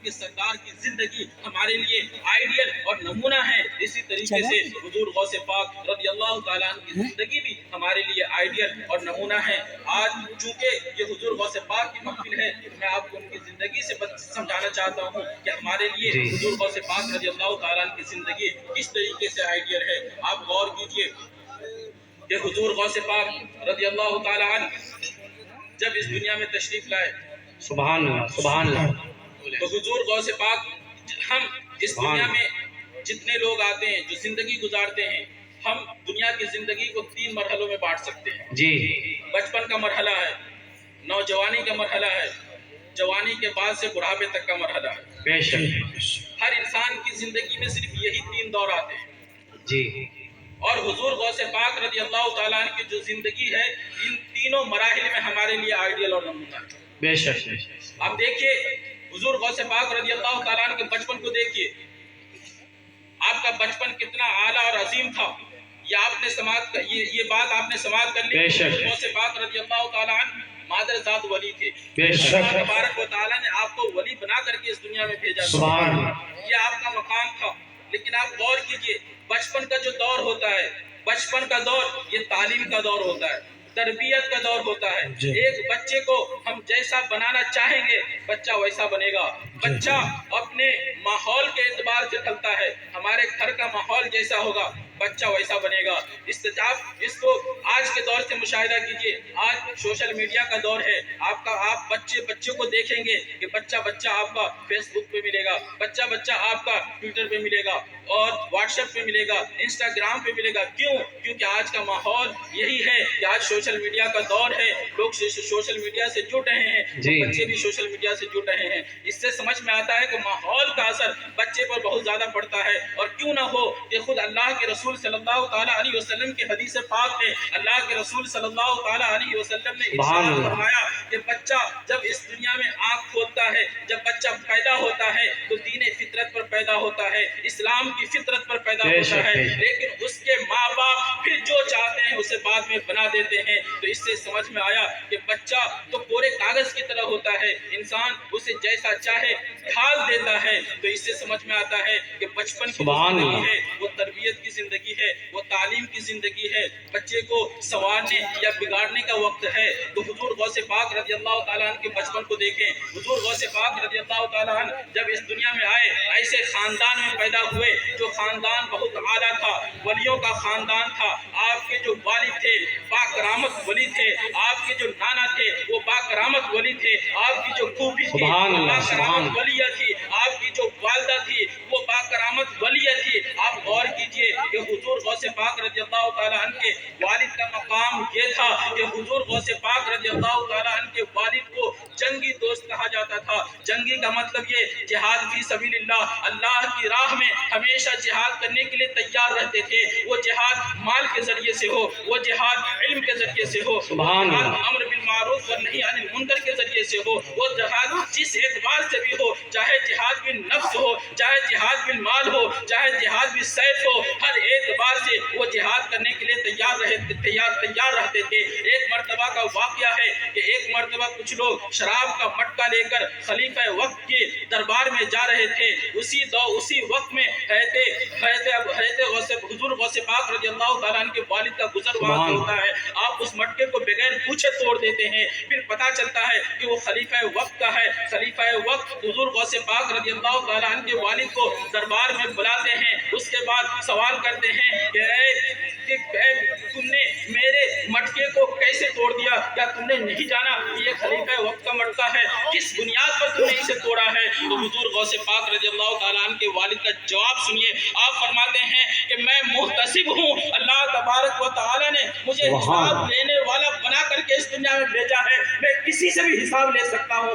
کے سردار کی زندگی ہمارے لیے آئیڈیل اور نمونہ ہے، اسی طریقے سے حضور غوث پاک رضی اللہ تعالیٰ عنہ کی زندگی بھی ہمارے لیے آئیڈیل اور نمونہ ہے۔ آج چونکہ یہ حضور غوث پاک کی محفل ہے، میں آپ کو ان کی زندگی سے سمجھانا چاہتا ہوں کہ ہمارے لیے حضور غوث پاک رضی اللہ تعالیٰ عنہ کی زندگی کس طریقے سے آئیڈیل ہے۔ آپ غور کیجئے کہ حضور غوث پاک رضی اللہ تعالیٰ عنہ جب اس دنیا میں تشریف لائے، سبحان اللہ سبحان اللہ، تو حضور غوث پاک، ہم اس دنیا میں جتنے لوگ آتے ہیں جو زندگی گزارتے ہیں، ہم دنیا کی زندگی کو 3 مرحلوں میں بانٹ سکتے ہیں۔ جی بچپن کا مرحلہ ہے، نوجوانی کا مرحلہ ہے، جوانی کے بعد سے بڑھاپے تک کا مرحلہ ہے۔ بے شک، ہر انسان کی زندگی میں صرف یہی 3 دور آتے ہیں، جی اور حضور غوث پاک رضی اللہ تعالیٰ عنہ کی جو زندگی ہے، ان تینوں مراحل میں ہمارے لیے آئیڈیل اور نمونہ ہے۔ بے شک، آپ دیکھیے حضور غوث پاک رضی اللہ تعالیٰ عنہ کے بچپن کو دیکھیے، آپ کا بچپن کتنا اعلیٰ اور عظیم تھا، یہ بات آپ نے سماعت کر لی۔ بے شک۔ حضور غوث پاک رضی اللہ تعالیٰ عنہ مادرزاد ولی تھے، بے شک۔ اللہ تبارک و تعالیٰ نے آپ کو ولی بنا کر کے اس دنیا میں بھیجا، سبحان اللہ، یہ آپ کا مقام تھا۔ لیکن آپ غور کیجئے، بچپن کا جو دور ہوتا ہے، بچپن کا دور یہ تعلیم کا دور ہوتا ہے، تربیت کا دور ہوتا ہے۔ ایک بچے کو ہم جیسا بنانا چاہیں گے بچہ ویسا بنے گا۔ بچہ اپنے ماحول کے اعتبار سے ڈھلتا ہے، ہمارے گھر کا ماحول جیسا ہوگا بچہ ویسا بنے گا۔ اس کو آج کے دور سے مشاہدہ کیجئے، آج سوشل میڈیا کا دور ہے، آپ بچے کو دیکھیں گے کہ بچہ آپ کا فیس بک پہ ملے گا، بچہ آپ کا ٹویٹر پہ ملے گا اور واٹس ایپ پہ ملے گا، انسٹاگرام پہ ملے گا۔ کیوں؟ کیونکہ آج کا ماحول یہی ہے کہ آج سوشل میڈیا کا دور ہے، لوگ سوشل میڈیا سے جڑ رہے ہیں، بچے بھی سوشل میڈیا سے جڑ رہے ہیں۔ اس سے سمجھ میں آتا ہے کہ ماحول کا اثر بچے پر بہت زیادہ پڑتا ہے، اور کیوں نہ ہو کہ خود اللہ کے رسول صلی اللہ تعالیٰ علیہ وسلم کی حدیث پاک ہے، اللہ کے رسول صلی اللہ تعالیٰ علیہ وسلم نے ارشاد فرمایا کہ بچہ جب اس دنیا میں آنکھ کھولتا ہے، جب بچہ پیدا ہوتا ہے تو دین فطرت پر پیدا ہوتا ہے، اسلام کی فطرت پر پیدا ہوتا ہے، لیکن اس کے ماں باپ پھر جو چاہتے ہیں اسے بعد میں بنا دیتے ہیں۔ تو اس سے سمجھ میں آیا کہ بچہ تو پورے کاغذ کی طرح ہوتا ہے، انسان اسے جیسا چاہے ڈھال دیتا ہے۔ تو اس سے سمجھ میں آتا ہے کہ بچپن کی زندگی ہے وہ تربیت کی زندگی ہے، وہ تعلیم کی زندگی ہے، بچے کو سنوارنے یا بگاڑنے کا وقت ہے۔ تو حضور غوث پاک رضی اللہ تعالیٰ عنہ کے بچپن کو دیکھیں، حضور غوث پاک رضی اللہ تعالیٰ عنہ جب اس دنیا میں آئے، ایسے خاندان میں پیدا ہوئے جو خاندان بہت اعلیٰ تھا، ولیوں کا خاندان تھا۔ آپ کے جو والد تھے باکرامت ولی تھے، آپ کے جو نانا تھے وہ باکرامت ولی تھے، آپ کی جو پھوپھی تھی باکرامت ولیہ تھی، آپ کی جو والدہ تھی وہ باکرامت ولیہ تھی۔ آپ غور کیجئے کہ حضور غوث پاک رضی اللہ تعالیٰ عنہ کے والد کا مقام یہ تھا کہ حضور غوث پاک رضی اللہ تعالیٰ عنہ کے والد کو جنگی دوست کہا جاتا تھا۔ جنگی کا مطلب یہ جہاد فی سبیل اللہ، اللہ کی راہ میں ہمیشہ جہاد کرنے کے لیے تیار رہتے تھے۔ وہ جہاد مال کے ذریعے سے ہو، وہ جہاد علم کے ذریعے سے ہو، وہ جہاد امر بالمعروف والنہی عن المنکر کے ذریعے سے ہو، وہ جہاد جس اعتبار سے بھی ہو، چاہے جہاد بالنفس ہو، چاہے جہاد بالمال ہو، چاہے جہاد بالسیف ہو، ہر اعتبار سے وہ جہاد کرنے کے لیے تیار رہتے تھے۔ ایک مرتبہ کا واقعہ ہے کہ ایک مرتبہ کچھ لوگ شراب کا مٹکا لے کر خلیفہ وقت کے دربار میں جا رہے تھے۔ اسی وقت میں حضور غوث پاک رضی اللہ تعالیٰ عنہ کے والد کا گزر وہاں سے ہوتا ہے۔ آپ اس مٹکے کو بغیر پوچھے توڑ دیتے ہیں، پھر پتا چلتا ہے کہ وہ خلیفہ وقت کا ہے۔ خلیفہ وقت حضور غوث پاک رضی اللہ تعالیٰ عنہ کے والد کو دربار میں بلاتے ہیں، اس کے بعد سوال کرتے ہیں کہ تم نے میرے مٹکے کو کیسے توڑ دیا؟ کیا تم نے نہیں جانا کہ یہ خلیفہ وقت کا مٹکا ہے؟ کس بنیاد پر تم نے اسے توڑا ہے؟ تو حضور غوث پاک رضی اللہ تعالیٰ عنہ کے والد کا جواب سنیے۔ آپ فرماتے ہیں کہ میں محتسب ہوں، اللہ تبارک و تعالیٰ نے مجھے حساب لینے والا بنا کر کے اس دنیا میں بھیجا ہے، میں کسی سے بھی حساب لے سکتا ہوں۔